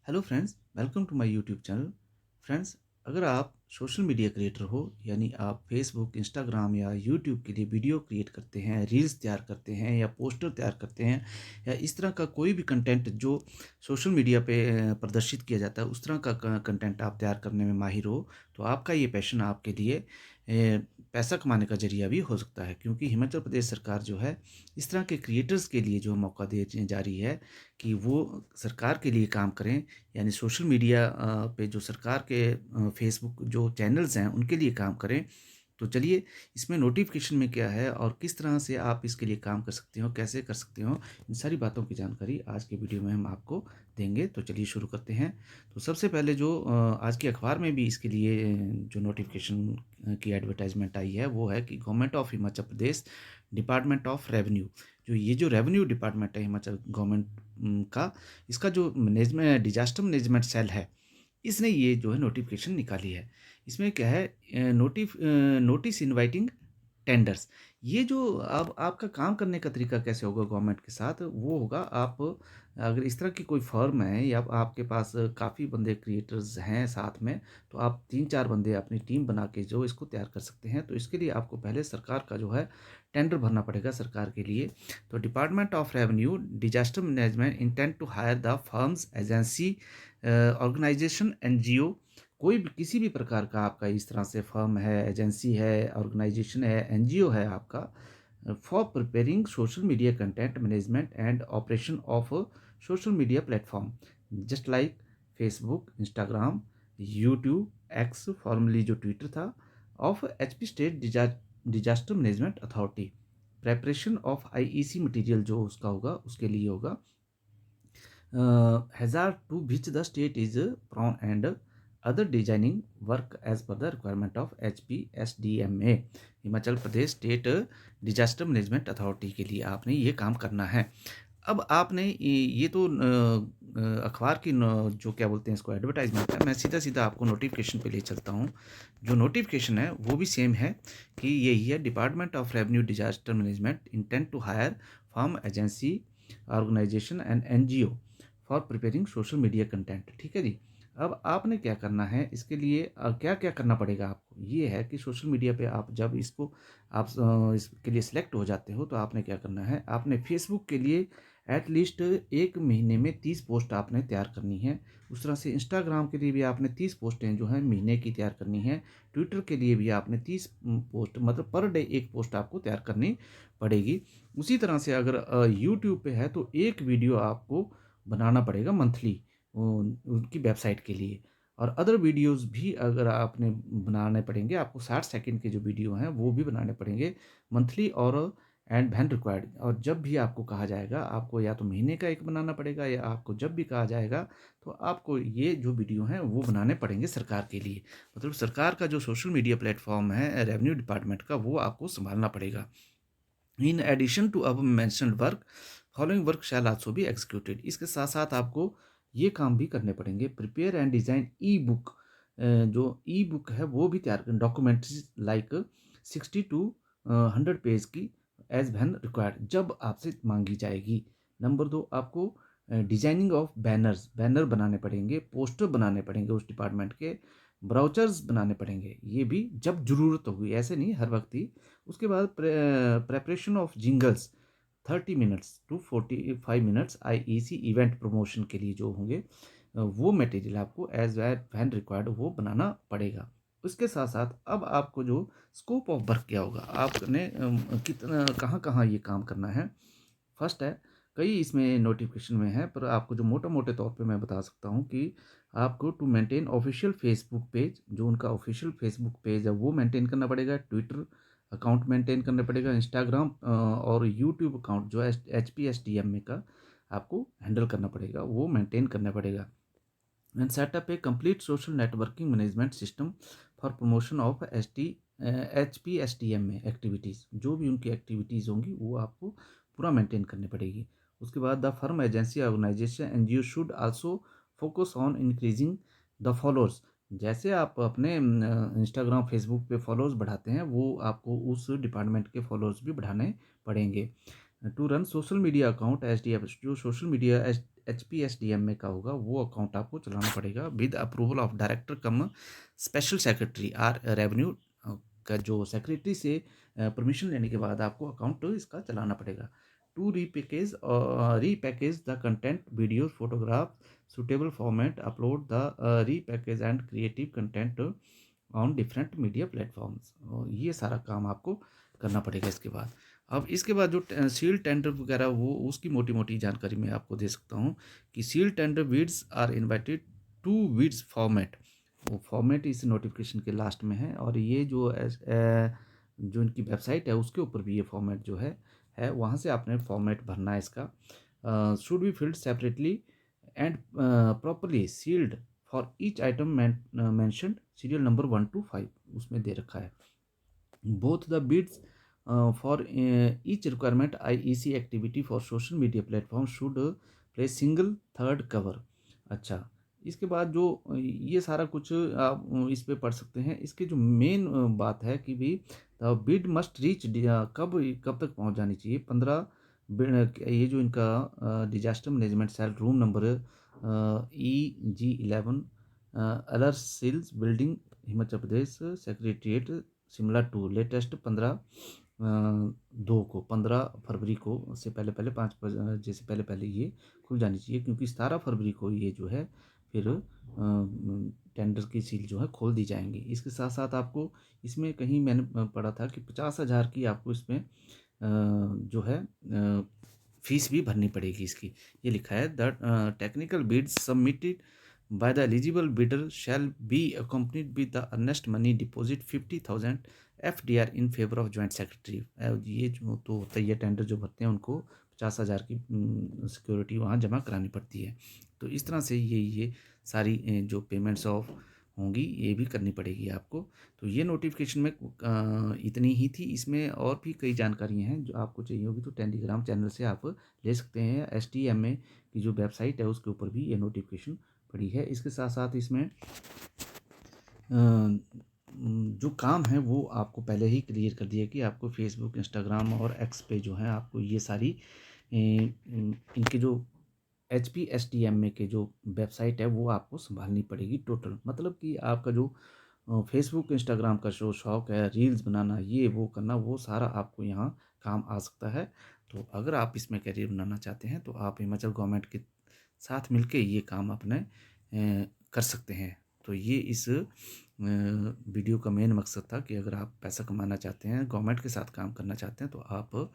Hello friends, welcome to my YouTube channel. Friends, अगर आप social media creator हो यानी आप फेसबुक, इंस्टाग्राम या यूट्यूब के लिए वीडियो क्रिएट करते हैं, रील्स तैयार करते हैं या पोस्टर तैयार करते हैं या इस तरह का कोई भी कंटेंट जो सोशल मीडिया पे प्रदर्शित किया जाता है, उस तरह का कंटेंट आप तैयार करने में माहिर हो, तो आपका ये पैशन आपके लिए पैसा कमाने का ज़रिया भी हो सकता है। क्योंकि हिमाचल प्रदेश सरकार जो है, इस तरह के क्रिएटर्स के लिए जो मौका दे जा रही है कि वो सरकार के लिए काम करें, यानी सोशल मीडिया पे जो सरकार के फेसबुक जो चैनल्स हैं उनके लिए काम करें। तो चलिए, इसमें नोटिफ़िकेशन में क्या है और किस तरह से आप इसके लिए काम कर सकते हो, कैसे कर सकते हो, इन सारी बातों की जानकारी आज के वीडियो में हम आपको देंगे। तो चलिए शुरू करते हैं। तो सबसे पहले जो आज के अखबार में भी इसके लिए जो नोटिफ़िकेशन की एडवर्टाइज़मेंट आई है, वो है कि government of Himachal Pradesh, department of revenue, जो रेवेन्यू डिपार्टमेंट है हिमाचल गवर्नमेंट का, इसका जो मैनेजमेंट डिजास्टर मैनेजमेंट सेल है, इसने ये जो है नोटिफिकेशन निकाली है। इसमें क्या है, नोटिस इनवाइटिंग टेंडर्स। ये जो अब आपका काम करने का तरीका कैसे होगा गवर्नमेंट के साथ, वो होगा आप अगर इस तरह की कोई फर्म है या आपके पास काफ़ी बंदे क्रिएटर्स हैं साथ में, तो आप 3-4 बंदे अपनी टीम बना के जो इसको तैयार कर सकते हैं। तो इसके लिए आपको पहले सरकार का जो है टेंडर भरना पड़ेगा सरकार के लिए। तो department of revenue disaster management intent to hire the firms agency organisation NGO. कोई भी किसी भी प्रकार का आपका इस तरह से फर्म है, एजेंसी है, ऑर्गेनाइजेशन है, एनजीओ है आपका, for preparing social media content management and operation of social media platform just like Facebook, Instagram, YouTube, x formally जो ट्विटर था, of HP state disaster management authority. Preparation of IEC material जो उसका होगा उसके लिए होगा, hazard to which the state is prone and other designing work as per the requirement of HPSDMA, Himachal Pradesh state disaster management authority के लिए आपने ये काम करना है। अब आपने ये तो अखबार की जो क्या बोलते हैं इसको एडवर्टाइजमेंट है। मैं सीधा सीधा आपको नोटिफिकेशन पे ले चलता हूँ। जो नोटिफिकेशन है वो भी सेम है कि यही है, department of revenue disaster management intent to hire firm agency organisation and NGO for preparing social media content. ठीक है जी। अब आपने क्या करना है इसके लिए, क्या क्या करना पड़ेगा आपको, ये है कि सोशल मीडिया पे आप जब इसको आप इसके लिए सिलेक्ट हो जाते हो, तो आपने क्या करना है, आपने फेसबुक के लिए एटलीस्ट एक महीने में 30 पोस्ट आपने तैयार करनी है। उस तरह से इंस्टाग्राम के लिए भी आपने 30 पोस्टें जो हैं महीने की तैयार करनी है। ट्विटर के लिए भी आपने 30 पोस्ट, मतलब पर डे एक पोस्ट आपको तैयार करनी पड़ेगी। उसी तरह से अगर यूट्यूब पे है तो एक वीडियो आपको बनाना पड़ेगा मंथली उनकी वेबसाइट के लिए। और अदर वीडियोस भी अगर आपने बनाने पड़ेंगे आपको, 60 सेकंड के जो वीडियो हैं वो भी बनाने पड़ेंगे मंथली और एंड व्हेन रिक्वायर्ड। और जब भी आपको कहा जाएगा, आपको या तो महीने का एक बनाना पड़ेगा या आपको जब भी कहा जाएगा तो आपको ये जो वीडियो हैं वो बनाने पड़ेंगे सरकार के लिए। मतलब सरकार का जो सोशल मीडिया प्लेटफॉर्म है रेवेन्यू डिपार्टमेंट का, वो आपको संभालना पड़ेगा। इन एडिशन टू अब mentioned work, following work shell also be executed. इसके साथ साथ आपको ये काम भी करने पड़ेंगे, prepare and design E book. जो ई बुक है वो भी तैयार करें, डॉक्यूमेंट्री लाइक 60 to 100 पेज की, एज वैन रिक्वायर्ड, जब आपसे मांगी जाएगी। नंबर 2, आपको डिजाइनिंग ऑफ बैनर्स, बैनर बनाने पड़ेंगे, पोस्टर बनाने पड़ेंगे उस डिपार्टमेंट के, ब्राउचर्स बनाने पड़ेंगे, ये भी जब ज़रूरत होगी, ऐसे नहीं हर वक्त ही। उसके बाद preparation of jingles 30 minutes to 45 minutes IEC event promotion के लिए जो होंगे, वो मटेरियल आपको एज वैन रिक्वायर्ड वो बनाना पड़ेगा। उसके साथ साथ अब आपको जो स्कोप ऑफ वर्क क्या होगा, आपने कितना कहाँ कहाँ ये काम करना है। फर्स्ट है, कई इसमें नोटिफिकेशन में है पर आपको जो मोटा मोटे तौर पे मैं बता सकता हूँ कि आपको to maintain official Facebook page, जो उनका ऑफिशियल फेसबुक पेज है वो मेंटेन करना पड़ेगा, ट्विटर अकाउंट मेंटेन करना पड़ेगा, इंस्टाग्राम और यूट्यूब अकाउंट जो है HPSDMA का आपको हैंडल करना पड़ेगा, वो मेंटेन करना पड़ेगा। And setup A complete social networking management system for promotion of HPSDMA activities. जो भी उनकी एक्टिविटीज़ होंगी वो आपको पूरा मेंटेन करनी पड़ेगी। उसके बाद the firm agency organisation NGO should also focus on increasing the followers. जैसे आप अपने इंस्टाग्राम फेसबुक पे फॉलोअर्स बढ़ाते हैं, वो आपको उस डिपार्टमेंट के फॉलोअर्स भी बढ़ाने पड़ेंगे। To run social media account, H D F जो सोशल मीडिया HPSDMA का होगा वो अकाउंट आपको चलाना पड़ेगा with approval of director cum special secretary R revenue का जो सेक्रेटरी से परमिशन लेने के बाद आपको अकाउंट इसका चलाना पड़ेगा। To repackage the content video photograph suitable format, upload the repackage and creative content on different media platforms। और ये सारा काम आपको करना पड़ेगा इसके बाद। अब इसके बाद जो सील टेंडर वगैरह वो उसकी मोटी मोटी जानकारी मैं आपको दे सकता हूँ कि seal tender bids are invited to bids format. वो फॉर्मेट इस नोटिफिकेशन के लास्ट में है और ये जो इनकी वेबसाइट है उसके ऊपर भी ये फॉर्मेट जो है वहाँ से आपने फॉर्मेट भरना है इसका। Should be filled separately and properly sealed for each item mentioned serial number 1 to 5 उसमें दे रखा है। both the bids for each requirement IEC activity for social media platform should place single third cover। अच्छा, इसके बाद जो ये सारा कुछ आप इस पे पढ़ सकते हैं। इसके जो मेन बात है कि भी बिड मस्ट रीच कब तक पहुंच जानी चाहिए। 15 ये जो इनका disaster management cell room number EG11 अलर सिल्स building Himachal Pradesh secretariat Shimla to latest 15 फरवरी को से पहले 5 बजे से पहले ये खुल जानी चाहिए, क्योंकि 17 फरवरी को ये जो है फिर टेंडर की सील जो है खोल दी जाएंगी। इसके साथ साथ आपको इसमें कहीं मैंने पढ़ा था कि 50,000 की आपको इसमें जो है फीस भी भरनी पड़ेगी इसकी। ये लिखा है the technical bids submitted by the eligible bidder shall be accompanied with the earnest money deposit 50,000 FDR in favor of joint secretary। ये जो तो होता है, ये टेंडर जो भरते हैं उनको 50,000 की सिक्योरिटी वहाँ जमा करानी पड़ती है। तो इस तरह से ये सारी जो पेमेंट्स ऑफ होंगी ये भी करनी पड़ेगी आपको। तो ये नोटिफिकेशन में इतनी ही थी। इसमें और भी कई जानकारियाँ हैं जो आपको चाहिए होगी तो टेलीग्राम चैनल से आप ले सकते हैं। STMA की जो वेबसाइट है उसके ऊपर भी ये नोटिफिकेशन पड़ी है। इसके साथ साथ इसमें जो काम है वो आपको पहले ही क्लियर कर दिया कि आपको फेसबुक, इंस्टाग्राम और एक्स पे जो है आपको ये सारी इनके जो HPSDMA के जो वेबसाइट है वो आपको संभालनी पड़ेगी टोटल। मतलब कि आपका जो फेसबुक, इंस्टाग्राम का जो शौक है, रील्स बनाना, ये वो करना, वो सारा आपको यहाँ काम आ सकता है। तो अगर आप इसमें करियर बनाना चाहते हैं तो आप हिमाचल गवर्नमेंट के साथ मिलके ये काम अपने कर सकते हैं। तो ये इस वीडियो का मेन मकसद था कि अगर आप पैसा कमाना चाहते हैं, गवर्नमेंट के साथ काम करना चाहते हैं तो आप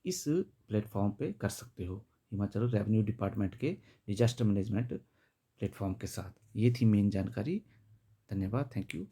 इस प्लेटफॉर्म पे कर सकते हो, हिमाचल रेवेन्यू डिपार्टमेंट के डिजास्टर मैनेजमेंट प्लेटफॉर्म के साथ। ये थी मेन जानकारी। धन्यवाद, थैंक यू।